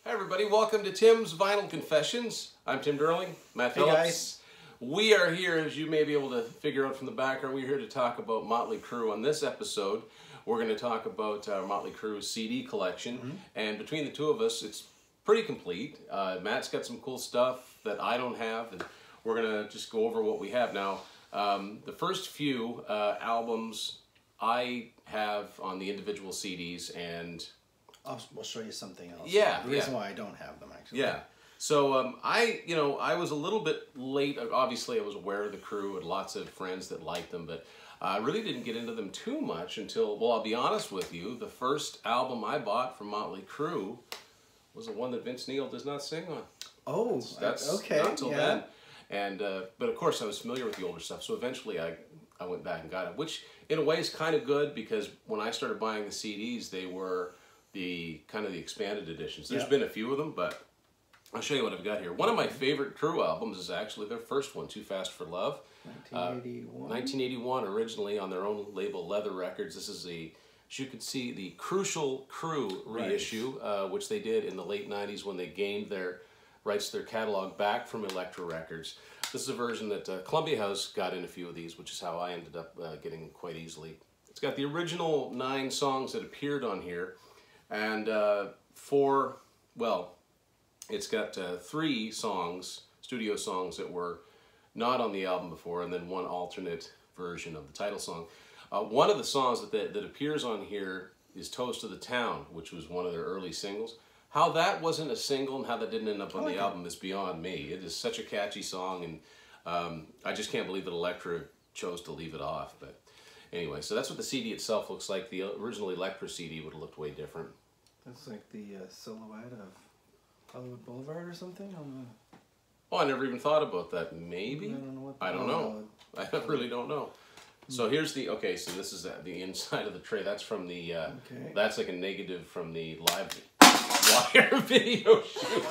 Hi everybody, welcome to Tim's Vinyl Confessions. I'm Tim Durling, Matt Hey Phillips. guys. We are here, as you may be able to figure out from the background, we're here to talk about Motley Crue. On this episode, we're going to talk about Motley Crue's CD collection. And between the two of us, it's pretty complete. Matt's got some cool stuff that I don't have, and we're going to just go over what we have. Now, the first few albums I have on the individual CDs, and We'll show you something else. Yeah, the reason why I don't have them, actually. yeah. So I was a little bit late. Obviously, I was aware of the Crue, had lots of friends that liked them, but I really didn't get into them too much until, well, I'll be honest with you, the first album I bought from Motley Crue was the one that Vince Neil does not sing on. Oh, That's okay. not until then. And but of course, I was familiar with the older stuff, so eventually I went back and got it, which in a way is kind of good because when I started buying the CDs, they were the kind of the expanded editions. There's been a few of them, but I'll show you what I've got here. One of my favorite Crue albums is actually their first one, Too Fast for Love. 1981. 1981, originally on their own label, Leather Records. This is the, as you can see, the Crucial Crue reissue, which they did in the late 90s when they gained their rights to their catalog back from Elektra Records. This is a version that Columbia House got in a few of these, which is how I ended up getting them quite easily. It's got the original 9 songs that appeared on here, and it's got 3 songs, studio songs that were not on the album before, and then 1 alternate version of the title song. One of the songs that appears on here is Toast of the Town, which was one of their early singles. How that wasn't a single and how that didn't end up on the album is beyond me. It is such a catchy song, and I just can't believe that Elektra chose to leave it off. But anyway, so that's what the CD itself looks like. The original Elektra CD would have looked way different. That's like the silhouette of Hollywood Boulevard or something on the... Oh, I never even thought about that. Maybe? I don't know. I really don't know. So here's the, okay, so this is the inside of the tray. That's from the, that's like a negative from the live wire video shoot.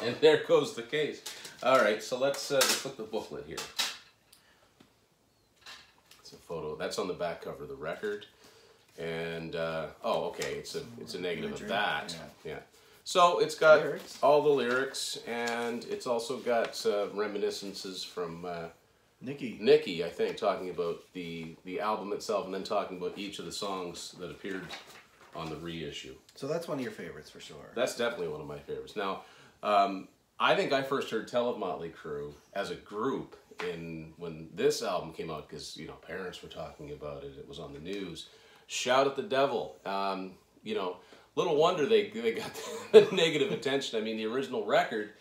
And there goes the case. All right, so let's look at the booklet here. It's a photo. That's on the back cover of the record. And, oh, okay, it's a negative of that. Yeah. So it's got all the lyrics, and it's also got reminiscences from Nikki, I think, talking about the album itself, and then talking about each of the songs that appeared on the reissue. So that's one of your favorites for sure. That's definitely one of my favorites. Now, I think I first heard tell of Motley Crue as a group when this album came out, because parents were talking about it. It was on the news. Shout at the Devil. Little wonder they got the negative attention. I mean, the original record,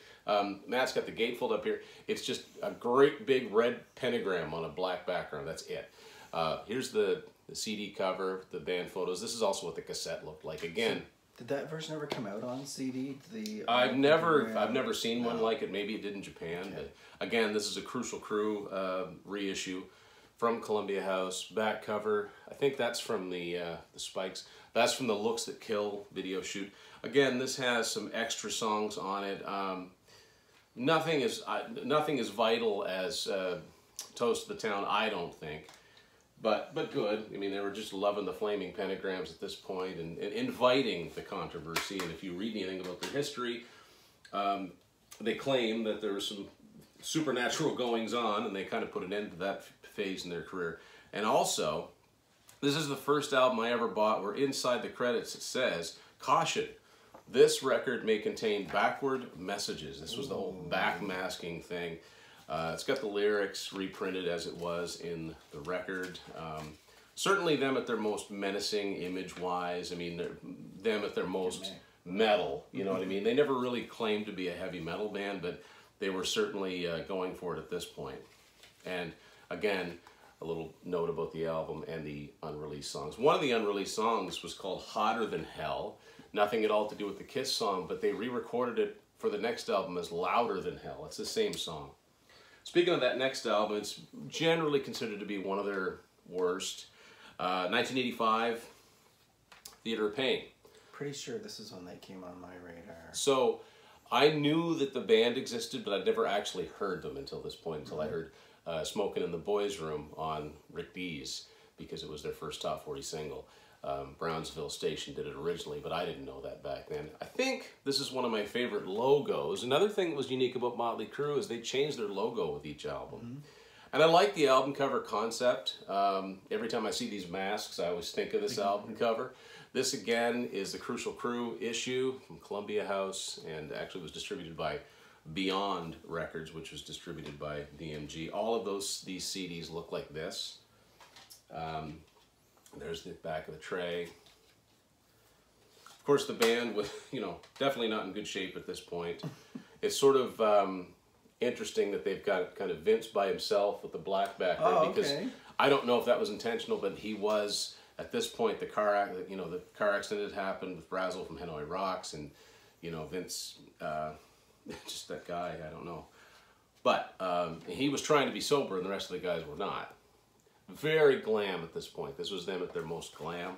Matt's got the gatefold up here. It's just a great big red pentagram on a black background. That's it. Here's the CD cover, the band photos. This is also what the cassette looked like. Again, did that version ever come out on CD? I've never seen one like it. Maybe it did in Japan. But again, this is a Crucial Crue reissue from Columbia House. Back cover, I think that's from the Spikes. That's from the Looks That Kill video shoot. Again, this has some extra songs on it. Nothing as vital as Toast of the Town, I don't think. But good. I mean, they were just loving the flaming pentagrams at this point and inviting the controversy. And if you read anything about their history, they claim that there was some supernatural goings on, and they kind of put an end to that phase in their career. And also, this is the first album I ever bought where inside the credits it says, "Caution, this record may contain backward messages." This was the whole backmasking thing. It's got the lyrics reprinted as it was in the record. Certainly them at their most menacing image-wise. I mean, them at their most metal, you know what I mean? They never really claimed to be a heavy metal band, but they were certainly going for it at this point. And again, a little note about the album and the unreleased songs. One of the unreleased songs was called Hotter Than Hell. Nothing at all to do with the Kiss song, but they re-recorded it for the next album as Louder Than Hell. It's the same song. Speaking of that next album, it's generally considered to be one of their worst. 1985, Theater of Pain. Pretty sure this is when they came on my radar. So I knew that the band existed, but I'd never actually heard them until this point, until I heard Smoking in the Boys' Room on Rick Dees, because it was their first top 40 single. Brownsville station did it originally, but I didn't know that back then. I think this is one of my favorite logos. Another thing that was unique about Motley Crue is they changed their logo with each album. Mm-hmm. And I like the album cover concept. Every time I see these masks, I always think of this album cover. This, again, is the Crucial Crue issue from Columbia House, and actually was distributed by Beyond Records, which was distributed by DMG. All of these CDs look like this. There's the back of the tray. Of course, the band was, you know, definitely not in good shape at this point. It's sort of interesting that they've got kind of Vince by himself with the black background, because I don't know if that was intentional, but he was at this point the car accident had happened with Brazel from Hanoi Rocks, and you know, Vince, just that guy, I don't know, but he was trying to be sober, and the rest of the guys were not. Very glam at this point. This was them at their most glam.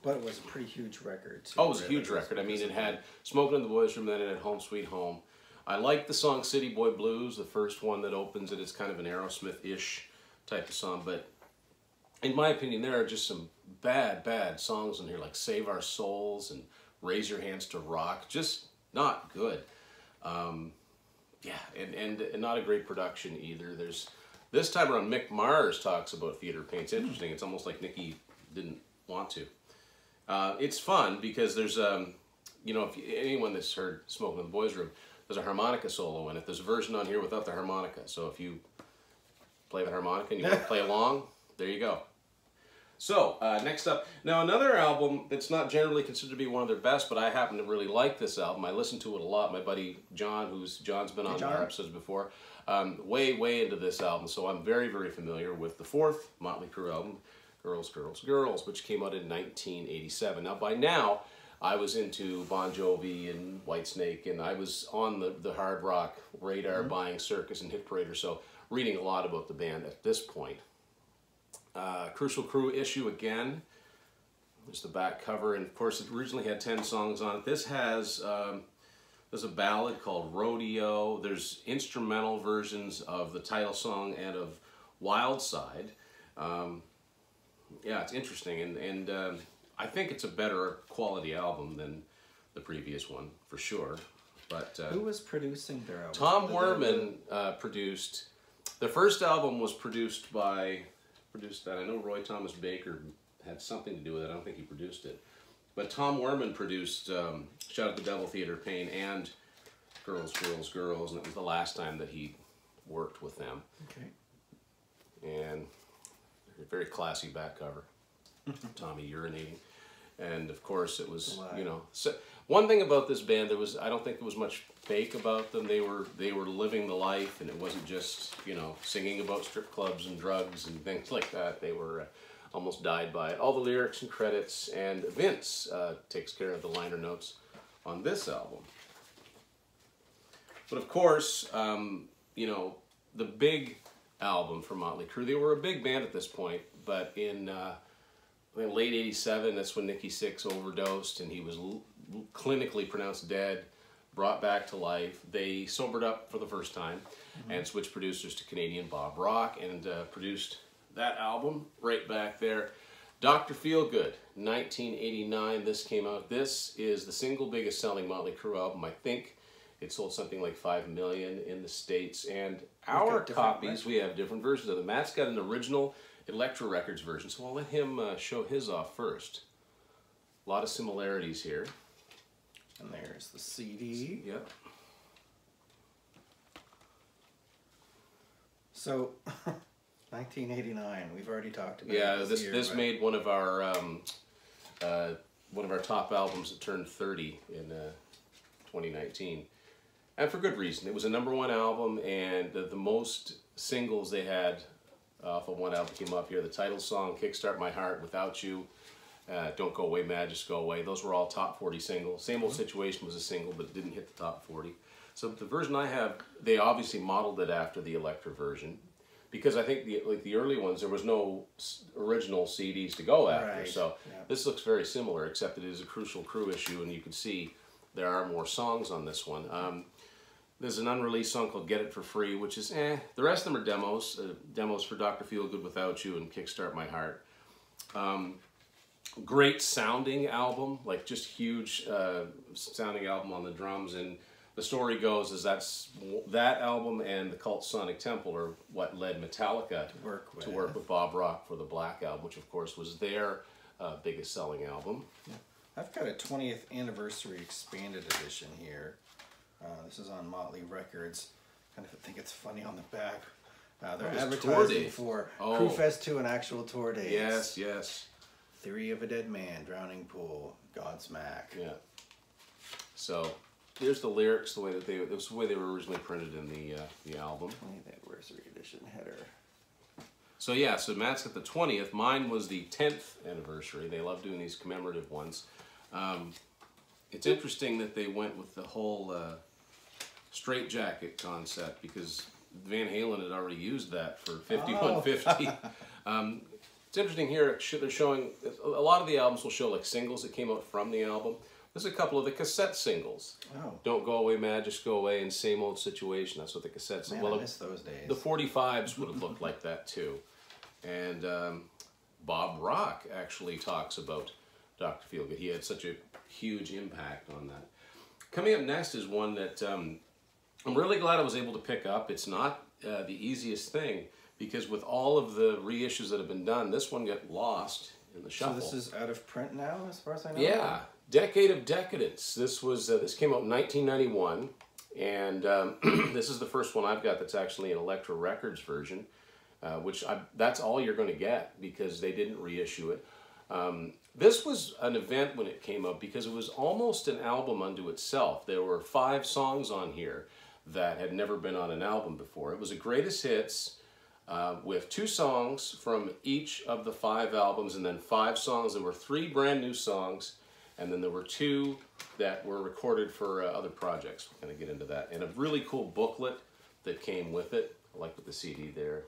But it was a pretty huge record, too. Oh, it was a huge record. I mean, it had Smoking in the Boys' Room, then it had Home Sweet Home. I like the song City Boy Blues, the first one that opens it. It's kind of an Aerosmith-ish type of song, but in my opinion, there are just some bad songs in here, like Save Our Souls and Raise Your Hands to Rock. Just not good. Yeah, and not a great production either. There's this time around, Mick Mars talks about Theater Pain. It's interesting. It's almost like Nicky didn't want to. It's fun because there's, you know, if anyone that's heard Smoking in the Boys' Room, there's a harmonica solo in it. There's a version on here without the harmonica. So if you play the harmonica and you want to play along, there you go. So, next up, now another album that's not generally considered to be one of their best, but I happen to really like this album. I listen to it a lot. My buddy John, John's been on our episodes before, way into this album, so I'm very familiar with the fourth Motley Crue album, Girls, Girls, Girls, which came out in 1987. Now, by now, I was into Bon Jovi and Whitesnake, and I was on the hard rock radar, buying Circus and Hit Parader, so reading a lot about the band at this point. Crucial Crue issue again. There's the back cover, and of course it originally had 10 songs on it. This has there's a ballad called Rodeo. There's instrumental versions of the title song and of Wild Side. Yeah, it's interesting, and I think it's a better quality album than the previous one for sure. But who was producing their album? Tom Werman produced. The first album was produced by. That. I know Roy Thomas Baker had something to do with it. I don't think he produced it. But Tom Werman produced Shout at the Devil, Theater Pain, and Girls, Girls, Girls, and it was the last time that he worked with them. Okay. And a very classy back cover. Tommy urinating. And of course it was, you know, so one thing about this band, I don't think there was much fake about them. They were living the life, and it wasn't just, you know, singing about strip clubs and drugs and things like that. They were almost died by it. All the lyrics and credits, and Vince takes care of the liner notes on this album. But of course, you know, the big album for Motley Crue, they were a big band at this point, but in late '87, that's when Nicky Sixx overdosed, and he was clinically pronounced dead, brought back to life. They sobered up for the first time and switched producers to Canadian Bob Rock, and produced that album right back there. Dr. Feelgood, 1989, this came out. This is the single biggest selling Motley Crue album. I think it sold something like 5 million in the States, and our copies, we have different versions of them. Matt's got an original Elektra Records version, so I'll let him show his off first. A lot of similarities here. And there's the CD. Yep. So, 1989. We've already talked about. Yeah, this made one of our top albums that turned 30 in 2019, and for good reason. It was a #1 album, and the most singles they had off of one album came up here. The title song, Kickstart My Heart, Without You, Don't Go Away Mad, Just Go Away. Those were all top 40 singles. Same Old Situation was a single, but didn't hit the top 40. So the version I have, they obviously modeled it after the Elektra version, because I think the early ones, there was no original CDs to go after. Right. So this looks very similar, except it is a Crucial Crue issue, and you can see there are more songs on this one. There's an unreleased song called Get It For Free, which is The rest of them are demos. Demos for Dr. Feelgood, Without You, and Kickstart My Heart. Great sounding album, like just huge sounding album on the drums. And the story goes is that album and the Cult Sonic Temple are what led Metallica to work with Bob Rock for the Black Album, which of course was their biggest selling album. Yeah. I've got a 20th anniversary expanded edition here. This is on Motley Records. Kind of think it's funny on the back. They're advertising for Crue Fest 2, an actual tour date. Yes, yes. Theory of a Dead Man, Drowning Pool, Godsmack. Yeah. So here's the lyrics, the way that it was the way they were originally printed in the album. 20th anniversary edition header. So yeah, so Matt's got the 20th. Mine was the 10th anniversary. They love doing these commemorative ones. It's interesting that they went with the whole straitjacket concept because Van Halen had already used that for 5150. It's interesting here, they're showing, a lot of the albums will show like singles that came out from the album. There's a couple of the cassette singles. Oh. Don't Go Away Mad, Just Go Away, and Same Old Situation. That's what the cassettes. Man, I miss those days. The 45s would have looked like that too. And Bob Rock actually talks about Dr. Feelgood. He had such a huge impact on that. Coming up next is one that I'm really glad I was able to pick up. It's not the easiest thing because with all of the reissues that have been done, this one got lost in the shuffle. So this is out of print now, as far as I know? Yeah. Decade of Decadence. This was this came out in 1991, and this is the first one I've got that's actually an Elektra Records version, that's all you're going to get because they didn't reissue it. This was an event when it came up because it was almost an album unto itself. There were 5 songs on here that had never been on an album before. It was a greatest hits with 2 songs from each of the 5 albums, and then 5 songs. There were 3 brand new songs. And then there were 2 that were recorded for other projects. We're going to get into that. And a really cool booklet that came with it. I like with the CD there.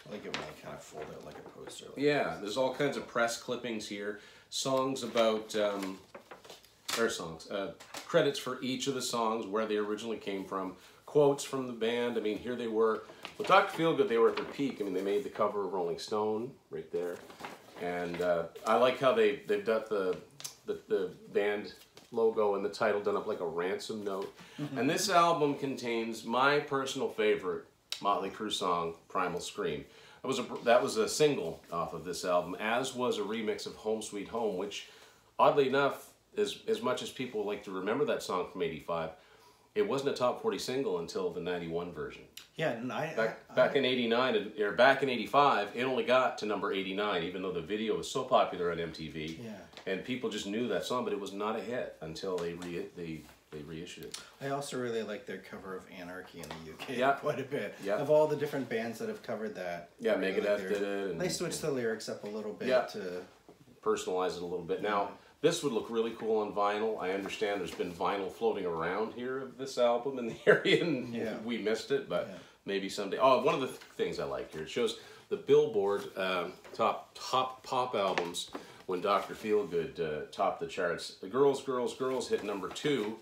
I like it when they kind of fold out like a poster. Like yeah, there's all kinds of press clippings here. Songs about, credits for each of the songs, where they originally came from. Quotes from the band. I mean, here they were. With Dr. Feelgood, they were at their peak. I mean, they made the cover of Rolling Stone right there. And I like how they've got the band logo and the title done up like a ransom note. And this album contains my personal favorite Motley Crue song, Primal Scream. That was a single off of this album, as was a remix of Home Sweet Home, which, oddly enough, as much as people like to remember that song from '85, it wasn't a top 40 single until the '91 version. Yeah, and back in '89 or back in '85, it only got to number 89, even though the video was so popular on MTV, and people just knew that song, but it was not a hit until they reissued it. I also really like their cover of Anarchy in the UK quite a bit. Yeah. Of all the different bands that have covered that. Yeah, Megadeth did it. They switched the lyrics up a little bit to personalize it a little bit. Now, this would look really cool on vinyl. I understand there's been vinyl floating around here of this album in the area, and we missed it, but maybe someday. Oh, one of the things I like here, it shows the Billboard top pop albums when Dr. Feelgood topped the charts. The Girls, Girls, Girls hit number 2.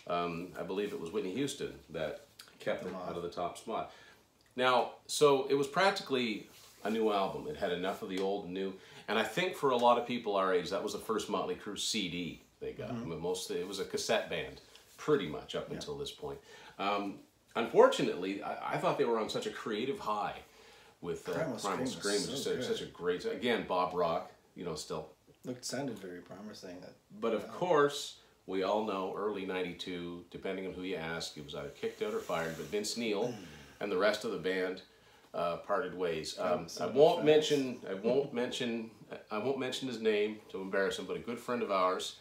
I believe it was Whitney Houston that kept it out of the top spot. Now, so it was practically a new album. It had enough of the old and new. And I think for a lot of people our age, that was the first Motley Crue CD they got. I mean, mostly it was a cassette band, pretty much up until this point. Unfortunately, I thought they were on such a creative high with Primal Scream. Such a great, again, Bob Rock, still. Sounded very promising. But of course, we all know early '92, depending on who you ask, it was either kicked out or fired. But Vince Neil and the rest of the band parted ways. I won't mention his name to embarrass him, but a good friend of ours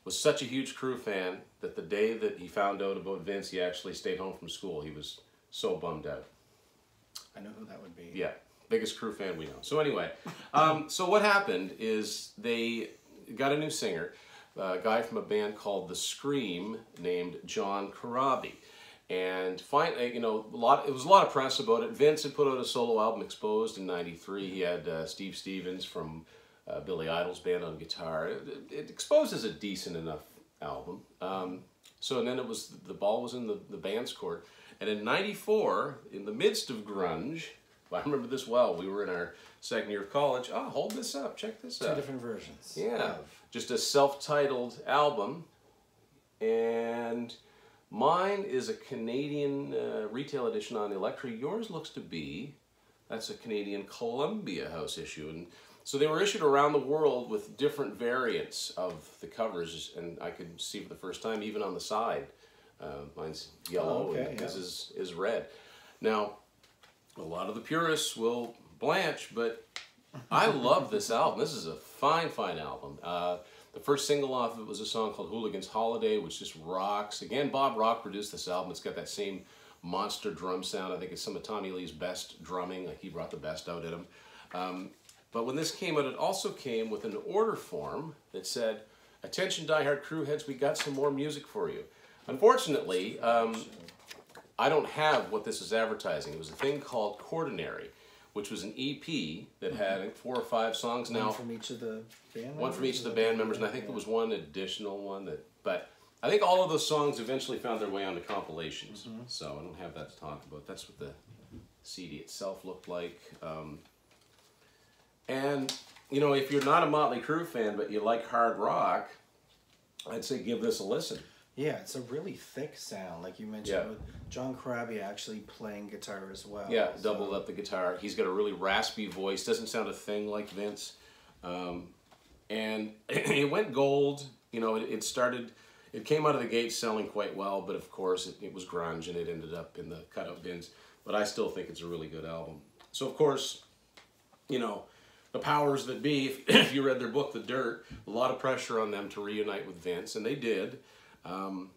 was such a huge Crue fan that the day that he found out about Vince, he actually stayed home from school. He was so bummed out. I know who that would be. Yeah, biggest Crue fan we know. So anyway, so what happened is they got a new singer, a guy from a band called The Scream named John Corabi. And finally, it was a lot of press about it. Vince had put out a solo album, Exposed, in '93. He had Steve Stevens from Billy Idol's band on guitar. Exposed is a decent enough album. So then the ball was in the band's court. And in '94, in the midst of grunge, I remember this well. We were in our second year of college. Oh, hold this up. Check this out. Two different versions. Yeah. Just a self-titled album. And mine is a Canadian retail edition on Elektra. Yours looks to be, that's a Canadian Columbia House issue. And so they were issued around the world with different variants of the covers. And I could see for the first time, even on the side. Mine's yellow and his is red. Now, a lot of the purists will blanch, but I love this album. This is a fine, fine album. The first single off of it was a song called Hooligan's Holiday, which just rocks. Again, Bob Rock produced this album. It's got that same monster drum sound. I think it's some of Tommy Lee's best drumming. Like, he brought the best out in him. But when this came out, it also came with an order form that said, "Attention diehard Crue heads, we got some more music for you." Unfortunately, I don't have what this is advertising. It was a thing called Quaternary, which was an EP that had, I think, 4 or 5 songs. One from each of the band members? One from each of the band members, and I think there was one additional one that, but I think all of those songs eventually found their way onto compilations. So I don't have that to talk about. That's what the CD itself looked like. And, you know, if you're not a Motley Crue fan, but you like hard rock, I'd say give this a listen. Yeah, it's a really thick sound, like you mentioned, with John Corabi actually playing guitar as well. Yeah, doubled up the guitar. He's got a really raspy voice, doesn't sound a thing like Vince. And it went gold. You know, it came out of the gate selling quite well, but of course it was grunge and it ended up in the cutout bins. But I still think it's a really good album. So of course, you know, the powers that be, if you read their book, The Dirt, a lot of pressure on them to reunite with Vince, and they did. And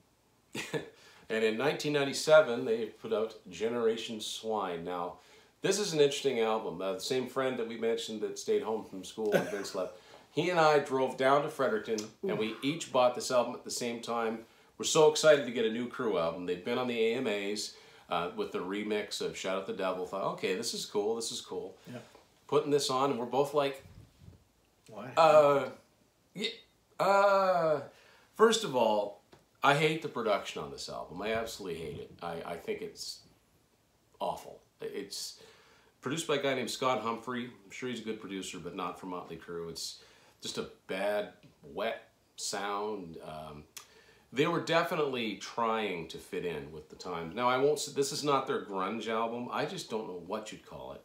in 1997, they put out Generation Swine. Now, this is an interesting album. The same friend that we mentioned that stayed home from school when Vince left, he and I drove down to Fredericton, and we each bought this album at the same time. We're so excited to get a new Crue album. They'd been on the AMAs with the remix of Shout Out the Devil. Thought, okay, this is cool, this is cool. Yeah. Putting this on, and we're both like, why? First of all, I hate the production on this album. I absolutely hate it. I think it's awful. It's produced by a guy named Scott Humphrey. I'm sure he's a good producer, but not for Motley Crue. It's just a bad, wet sound. They were definitely trying to fit in with the times. Now, I won't say, this is not their grunge album. I just don't know what you'd call it.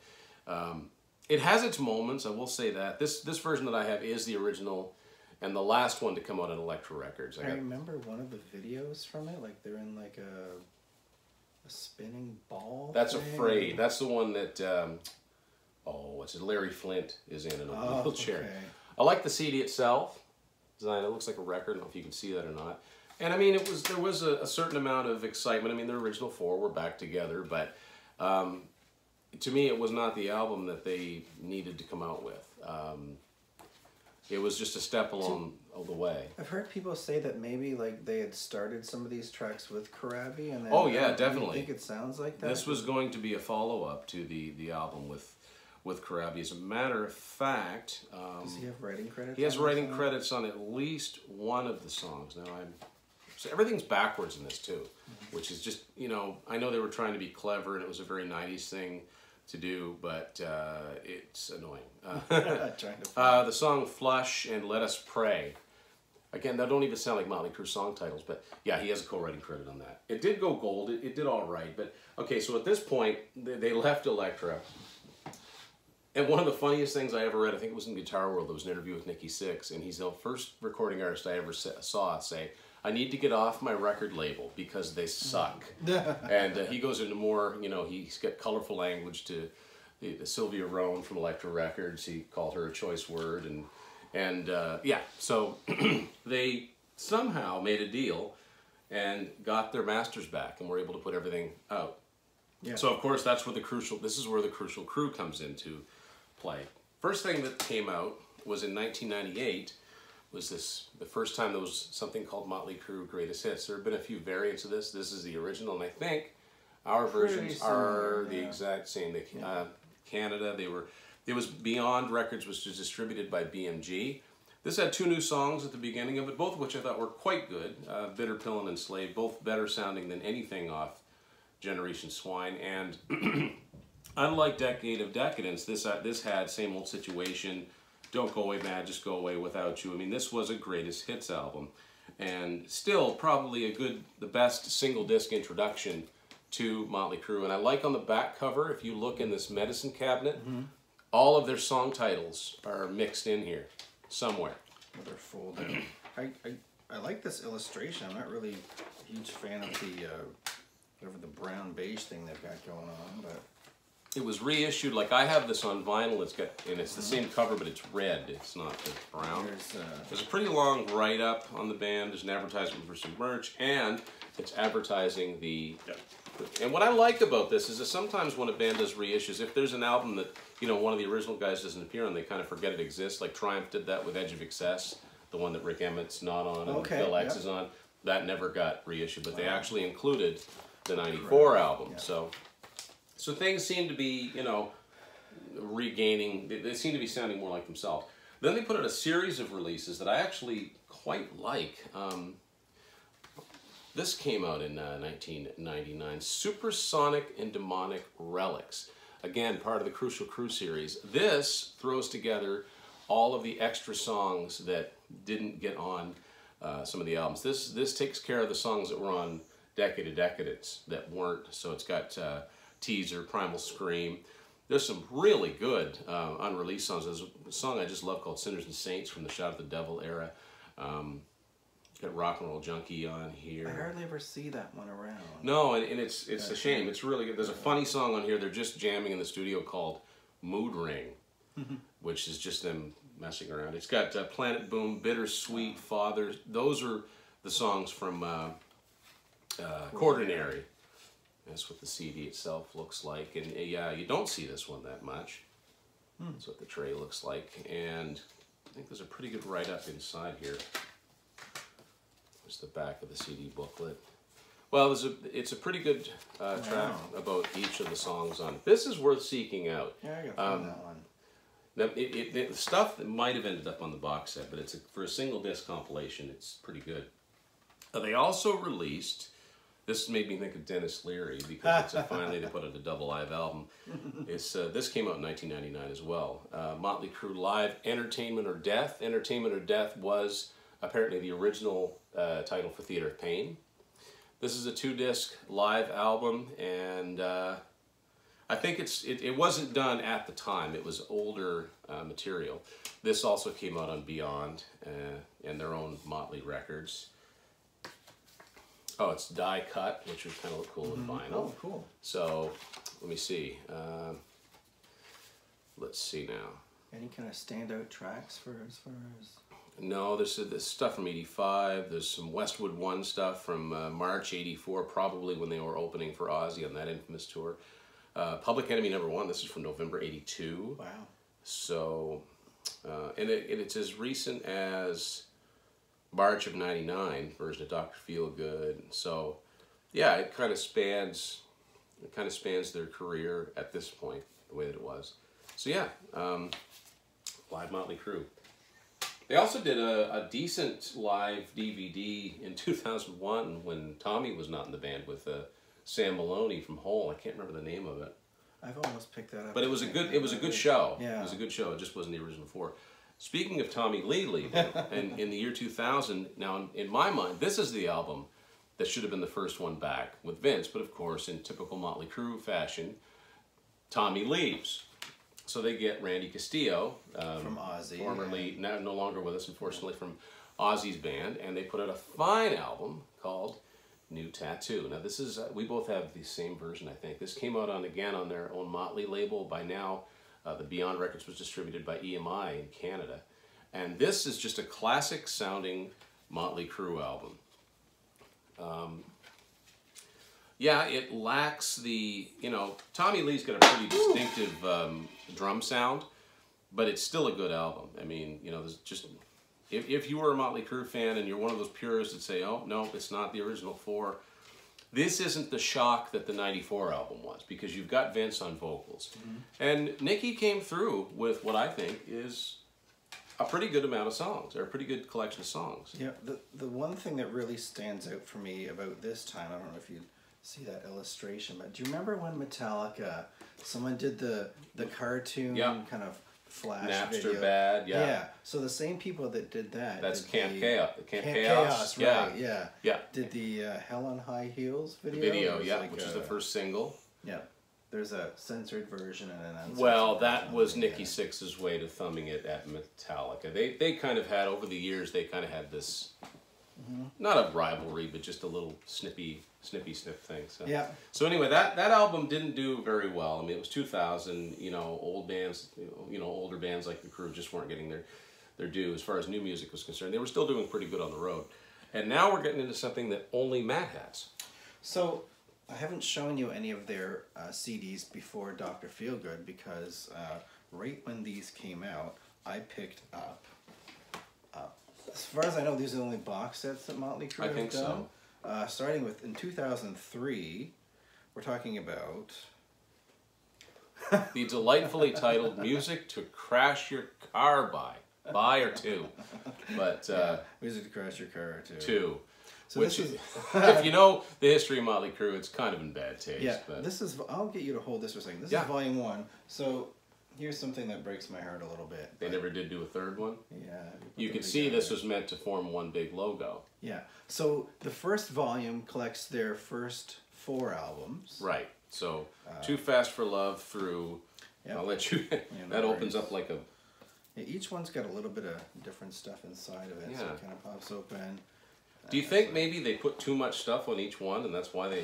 It has its moments, I will say that. This version that I have is the original, and the last one to come out on Elektra Records. I remember one of the videos from it, like they're in like a spinning ball. That's thing. Afraid. That's the one that, what's it? Larry Flint is in a wheelchair. Okay. I like the CD itself. Design. It looks like a record. I don't know if you can see that or not. And I mean, there was a certain amount of excitement. I mean, the original 4 were back together, but to me, it was not the album that they needed to come out with. It was just a step along the way. I've heard people say that maybe like they had started some of these tracks with Corabi, and then definitely. I think it sounds like that. This was going to be a follow-up to the album with Corabi. As a matter of fact, does he have writing credits? He has writing credits on at least one of the songs. Now so everything's backwards in this too, which is just, you know, I know they were trying to be clever and it was a very 90s thing to do, but it's annoying. The song Flush and Let Us Pray. Again, that don't even sound like Motley Crue song titles, but yeah, he has a co-writing credit on that. It did go gold, it did all right, but okay, so at this point, they left Elektra. And one of the funniest things I ever read, I think it was in Guitar World, there was an interview with Nicky Sixx, and he's the first recording artist I ever saw say, I need to get off my record label because they suck. And he goes into more, you know, he's got colorful language to Sylvia Rhone from Elektra Records. He called her a choice word. And yeah, so they somehow made a deal and got their masters back and were able to put everything out. Yeah. So of course this is where the Crucial Crue comes into play. First thing that came out was in 1998. Was the first time there was something called Motley Crue Greatest Hits. There have been a few variants of this. This is the original, and I think our versions are the exact same. Canada, it was Beyond Records, which was distributed by BMG. This had 2 new songs at the beginning of it, both of which I thought were quite good. Bitter Pill and Enslaved, both better sounding than anything off Generation Swine. And unlike Decade of Decadence, this had Same Old Situation, Don't Go Away Mad, Just Go Away Without You. I mean, this was a greatest hits album, and still probably the best single disc introduction to Motley Crue. And I like on the back cover, if you look in this medicine cabinet, all of their song titles are mixed in here somewhere. They're folded. I like this illustration. I'm not really a huge fan of the whatever the brown beige thing they've got going on, but it was reissued. Like I have this on vinyl. It's the same cover, but it's red. It's not the brown. There's a pretty long write-up on the band. There's an advertisement for some merch, and it's advertising the. And what I like about this is that sometimes when a band does reissues, if there's an album that one of the original guys doesn't appear on, they kind of forget it exists. Like Triumph did that with Edge of Excess, the one that Rick Emmett's not on and Phil X is on. That never got reissued, but they actually included the '94 album. So things seem to be, regaining. They seem to be sounding more like themselves. Then they put out a series of releases that I actually quite like. This came out in 1999. Supersonic and Demonic Relics. Again, part of the Crucial Crue series. This throws together all of the extra songs that didn't get on some of the albums. This takes care of the songs that were on Decade of Decadence that weren't. So it's got Teaser, Primal Scream. There's some really good unreleased songs. There's a song I just love called Sinners and Saints from the Shout at the Devil era. Got Rock and Roll Junkie on here. I hardly ever see that one around. No, and it's a shame. It's really good. There's a funny song on here. They're just jamming in the studio called Mood Ring, which is just them messing around. It's got Planet Boom, Bittersweet, Father. Those are the songs from Quaternary. That's what the CD itself looks like. And yeah, you don't see this one that much. That's what the tray looks like. And I think there's a pretty good write-up inside here. There's the back of the CD booklet. Well, it's a pretty good track about each of the songs on it. This is worth seeking out. Yeah, I gotta find that one. Now, the stuff that might have ended up on the box set, but for a single disc compilation, it's pretty good. They also released, this made me think of Dennis Leary because finally they put out a double live album. This came out in 1999 as well. Motley Crue Live, Entertainment or Death. Entertainment or Death was apparently the original title for Theater of Pain. This is a 2-disc live album, and I think it wasn't done at the time. It was older material. This also came out on Beyond and their own Motley records. Oh, it's die cut, which would kind of look cool in vinyl. Oh, cool. So, let me see. Let's see now. Any kind of standout tracks for as far as... No, there's stuff from '85. There's some Westwood One stuff from March '84, probably when they were opening for Ozzy on that infamous tour. Public Enemy #1. This is from November '82. Wow. So, and it's as recent as March of '99 version of Dr. Feelgood. So, yeah, it kind of spans their career at this point, the way that it was. So yeah, live Motley Crue. They also did a decent live DVD in 2001 when Tommy was not in the band with Sam Maloney from Hole. I can't remember the name of it. I've almost picked that up. But it was a good show. Yeah. It was a good show. It just wasn't the original 4. Speaking of Tommy Lee leaving, and in the year 2000, now in my mind, this is the album that should have been the first one back with Vince. But of course, in typical Motley Crue fashion, Tommy leaves. So they get Randy Castillo, from Ozzy, formerly no longer with us, unfortunately, from Ozzy's band, and they put out a fine album called New Tattoo. Now this is we both have the same version, I think. This came out on their own Motley label. By now, the Beyond Records was distributed by EMI in Canada, and this is just a classic sounding Motley Crue album. Yeah, it lacks the, Tommy Lee's got a pretty distinctive drum sound, but it's still a good album. I mean, there's just, if you were a Motley Crue fan and you're one of those purists that say, oh, no, it's not the original 4, this isn't the shock that the '94 album was, because you've got Vince on vocals. And Nicky came through with what I think is a pretty good amount of songs, or a pretty good collection of songs. Yeah, the one thing that really stands out for me about this time, I don't know if you'd see that illustration, but do you remember when Metallica, someone did the cartoon kind of flash Napster video? Bad, Yeah. So the same people that did that. That's did Camp the, Chaos. Camp Chaos, right? Yeah. Did the Hell on High Heels video? Which is the first single. Yeah. There's a censored version and an uncensored Well, that was Nikki Sixx's way to thumbing it at Metallica. They kind of had, over the years, they kind of had this, not a rivalry, but just a little snippy sniff thing. So. Yeah. So anyway, that album didn't do very well. I mean, it was 2000. You know, older bands like the Crue just weren't getting their due as far as new music was concerned. They were still doing pretty good on the road, and now we're getting into something that only Matt has. So I haven't shown you any of their CDs before Dr. Feelgood because right when these came out, I picked up. As far as I know, these are the only box sets that Motley Crue have done. I think so. Starting with in 2003, we're talking about the delightfully titled "Music to Crash Your Car By or To," but "Music to Crash Your Car to." So which, if you know the history of Motley Crue, it's kind of in bad taste. Yeah, but this is. I'll get you to hold this for a second. This is Volume 1. So here's something that breaks my heart a little bit. They never did do a third one? Yeah. You can see this was meant to form one big logo. Yeah. So the first volume collects their first 4 albums. Right. So Too Fast for Love through, I'll let you, that opens up like a... Yeah, each one's got a little bit of different stuff inside of it, so it kind of pops open. Do you think maybe they put too much stuff on each one, and that's why there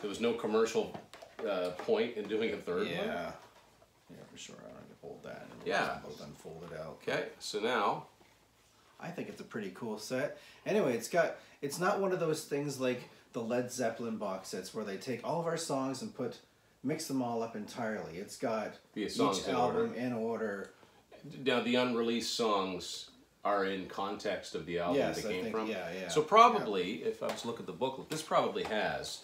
was no commercial point in doing a third one? Yeah, for sure. I don't hold that. Yeah. Both unfolded out. Okay, so now... I think it's a pretty cool set. Anyway, it's not one of those things like the Led Zeppelin box sets where they take all of our songs and mix them all up entirely. It's got each album in order. Now, the unreleased songs are in context of the album they came from. Yeah. So probably, if I was to look at the booklet, this probably has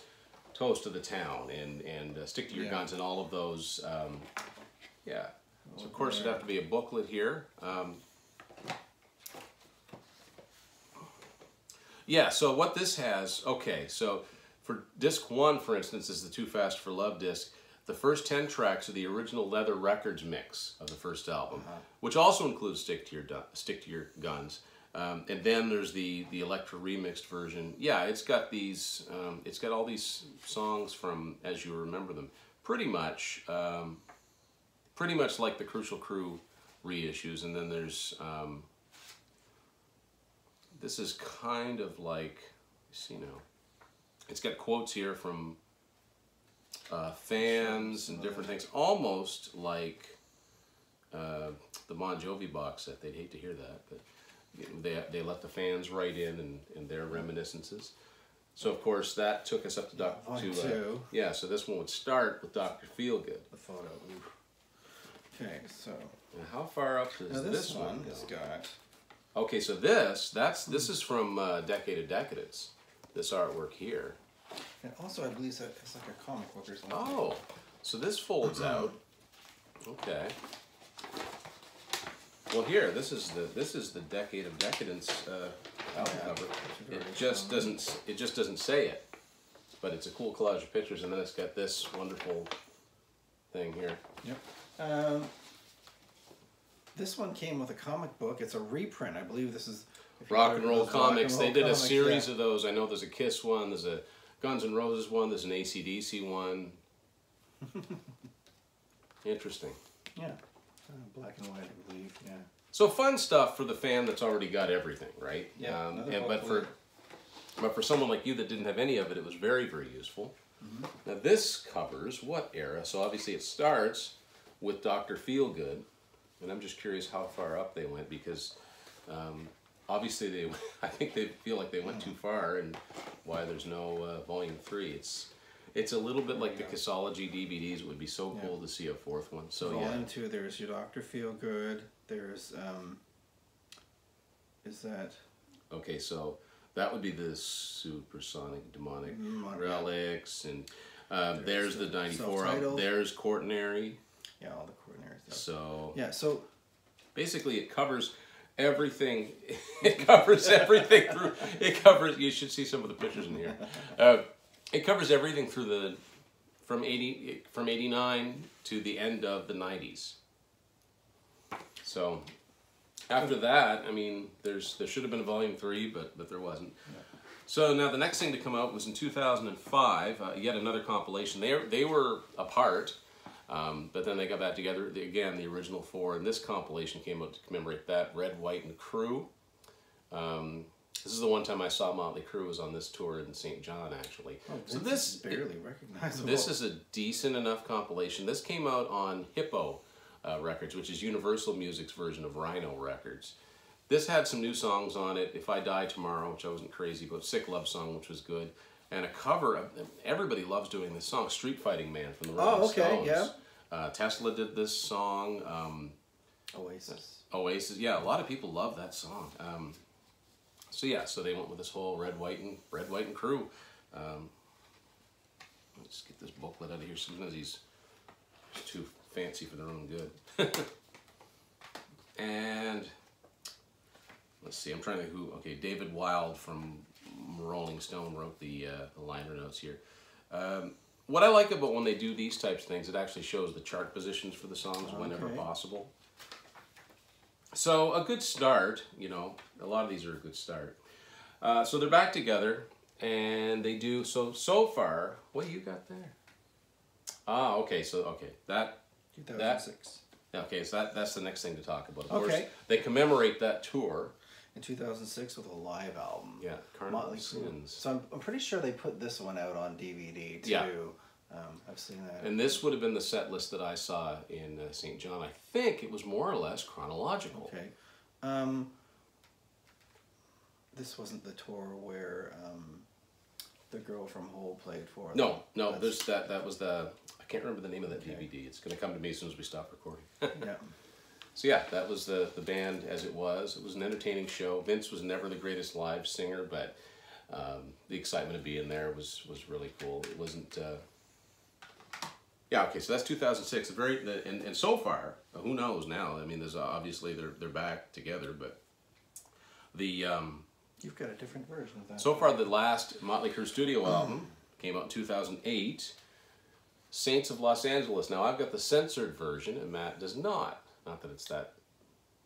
Toast of the Town and Stick to Your Guns and all of those. So of course it'd have to be a booklet here. So what this has, so for disc 1, for instance, is the Too Fast for Love disc. The first 10 tracks are the original Leather Records mix of the first album, which also includes Stick to Your Guns. And then there's the Electra remixed version. Yeah, it's got these, it's got all these songs from As You Remember Them. Pretty much like the Crucial Crue reissues. And then there's, this is kind of like, it's got quotes here from fans and different things, almost like the Bon Jovi box set. They'd hate to hear that, but they let the fans write in and their reminiscences. So of course that took us up to so this one would start with Dr. Feelgood. The photo. Okay, so now how far up does this one go? Has got. Okay, so this is from Decade of Decadence. This artwork here. And also, I believe it's like a comic book or something. Oh, so this folds out. Okay. Well, here, this is the Decade of Decadence album cover. It just doesn't say it, but it's a cool collage of pictures, and then it's got this wonderful thing here. Yep. This one came with a comic book. It's a reprint. I believe this is Rock and Roll Comics. They did a series of those. I know there's a Kiss one, there's a Guns N' Roses one, there's an AC/DC one. Interesting. Yeah. Black and white, I believe. Yeah. So fun stuff for the fan that's already got everything, right? Yeah. But for someone like you that didn't have any of it, it was very, very useful. Mm-hmm. Now this covers what era? So obviously it starts with Dr. Feelgood. And I'm just curious how far up they went because obviously I think they feel like they went too far and why there's no volume 3. It's a little bit like the Kissology DVDs. It would be so cool to see a 4th one. So volume 2, there's your Dr. Feelgood. There's is that? Okay, so that would be the Supersonic Demonic Relics, and there's the 94. There's Quaternary. Yeah, all the Quaternary stuff. So so basically it covers everything. It covers everything through. It covers. You should see some of the pictures in here. It covers everything through from 89 to the end of the 90s. So after that, I mean, there should have been a volume 3, but there wasn't. Yeah. So now the next thing to come out was in 2005, yet another compilation. They were apart, but then they got back together again, the original 4, and this compilation came out to commemorate that. Red, White, and Crue. This is the one time I saw Motley Crue was on this tour in St. John, actually. Oh, so this is barely recognizable. This is a decent enough compilation. This came out on Hippo Records, which is Universal Music's version of Rhino Records. This had some new songs on it. If I Die Tomorrow, which I wasn't crazy about. Sick Love Song, which was good. And a cover of, everybody loves doing this song, Street Fighting Man from the Rolling Stones. Yeah. Tesla did this song. Oasis, yeah, a lot of people love that song. So yeah, so they went with this whole Red, White, and Crue. Let's get this booklet out of here. Sometimes he's too fancy for their own good. And let's see, I'm trying to okay, David Wild from Rolling Stone wrote the liner notes here. What I like about when they do these types of things, it actually shows the chart positions for the songs whenever possible. So a good start, you know, a lot of these are a good start. So they're back together, and they do, so far, what do you got there? Ah, okay, so, okay, that 2006. Okay, so that's the next thing to talk about. Of course, they commemorate that tour. In 2006 with a live album. Yeah, Motley Crue. So I'm pretty sure they put this one out on DVD too. Yeah. I've seen that. And this would have been the set list that I saw in St. John. I think it was more or less chronological. Okay. This wasn't the tour where the girl from Hole played for. No, there's that was the, I can't remember the name of that DVD. It's going to come to me as soon as we stop recording. Yeah. So yeah, that was the band as it was. It was an entertaining show. Vince was never the greatest live singer, but the excitement of being there was really cool. It wasn't. Yeah, okay, so that's 2006. And so far, who knows now? I mean, there's obviously they're back together, but the you've got a different version of that. So far, the last Motley Crue studio album came out in 2008. Saints of Los Angeles. Now I've got the censored version, and Matt does not. Not that it's that.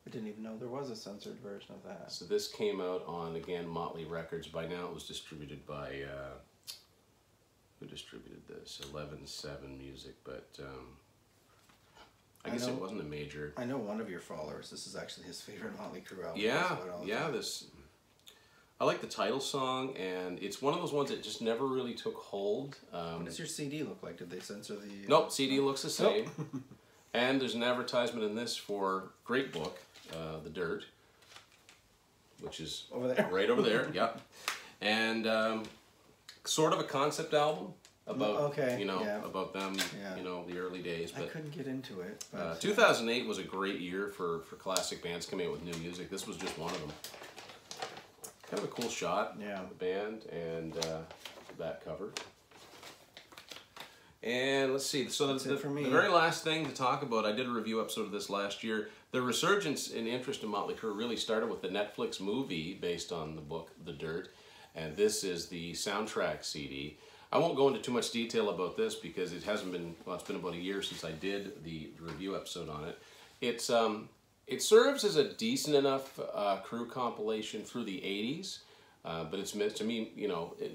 I didn't even know there was a censored version of that. So this came out on, again, Motley Records. By now it was distributed by, who distributed this? 11-7 Music, but I guess it wasn't a major. I know one of your followers, this is actually his favorite Motley Crue album. Yeah, I like the title song, and it's one of those ones that just never really took hold. What does your CD look like? Did they censor the... Nope, CD looks the same. Nope. And there's an advertisement in this for great book, The Dirt, which is over there. Right over there, yeah. And sort of a concept album about, about them, the early days. But I couldn't get into it. 2008 was a great year for classic bands coming out with new music. This was just one of them. Kind of a cool shot of the band and the back cover. And let's see, so the very last thing to talk about, I did a review episode of this last year. The resurgence in interest in Motley Crue really started with the Netflix movie based on the book The Dirt, and this is the soundtrack CD. I won't go into too much detail about this because it hasn't been, well, it's been about a year since I did the review episode on it. It serves as a decent enough Crue compilation through the 80s. But it's meant to me,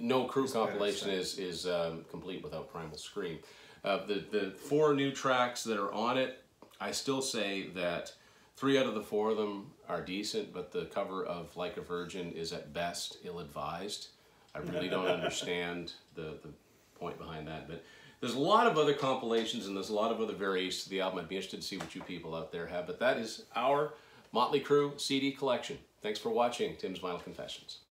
no Crue compilation is complete without Primal Scream. The 4 new tracks that are on it, I still say that 3 out of the 4 of them are decent, but the cover of Like a Virgin is at best ill-advised. I really don't understand the point behind that. But there's a lot of other compilations and there's a lot of other variations to the album. I'd be interested to see what you people out there have. But that is our Motley Crue CD collection. Thanks for watching Tim's Vinyl Confessions.